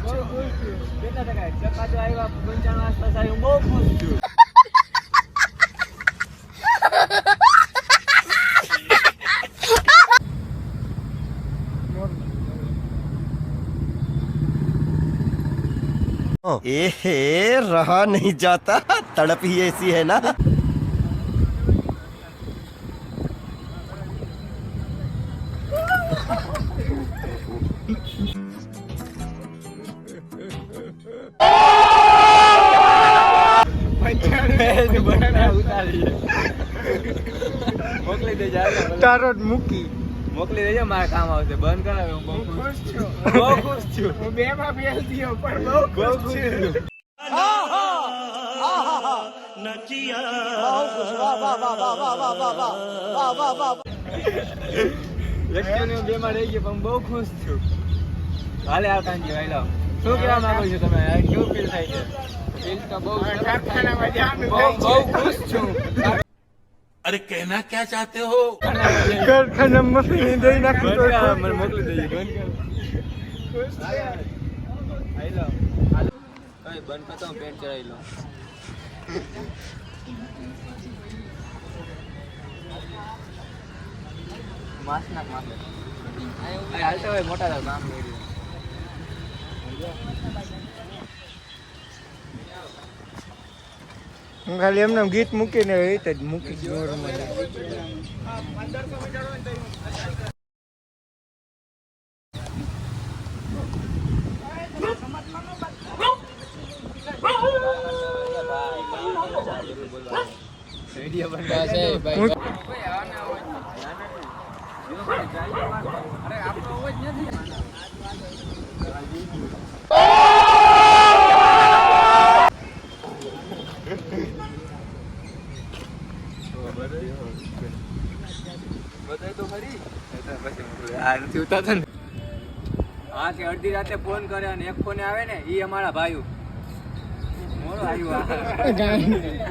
કેટલા ટકા ચકાચો આવ્યા 95 આસપાસ આવ્યું બહુ ખુશ છું रहा नहीं जाता तड़प ही ऐसी है ना મોકલી દે જાય તારો જ મૂકી મોકલી દેજો મારે કામ આવશે બંધ કરાવે હું બહુ ખુશ છું હું બે માં ફેલ થયો પણ બહુ ખુશ છું વ્યક્તિઓને બે માં રહી ગયો પણ બહુ ખુશ છું હાલે આ કાંજી ભાઈ લો શું કહેવા માંગો છો તમે કેવું ફીલ થાય છે ફીલ તો બહુ બહુ ખુશ છું अरे कहना क्या चाहते हो કારખાના મશીન દઈ નાખી તો મને મોકલી દેજો બંધ કર ખુશ છે આઈ લો ઓય બંધ કરતો હું પેન્ટ ચડાવી લો માસ નાખ માસ આય હાલતો હોય મોટા કામ કરી હું ખાલી એમને ગીત મૂકીને એ જ મૂકી નોર્મલ વિડિયો બનવા છે ભાઈ અરે આપણો અવાજ નથી બધાય તો ખરી આ નથી ઉતારતા ને હા કે અડધી રાતે ફોન કરે અને એક ફોને આવે ને ઈ અમારા ભાઈઓ મોડો આવ્યું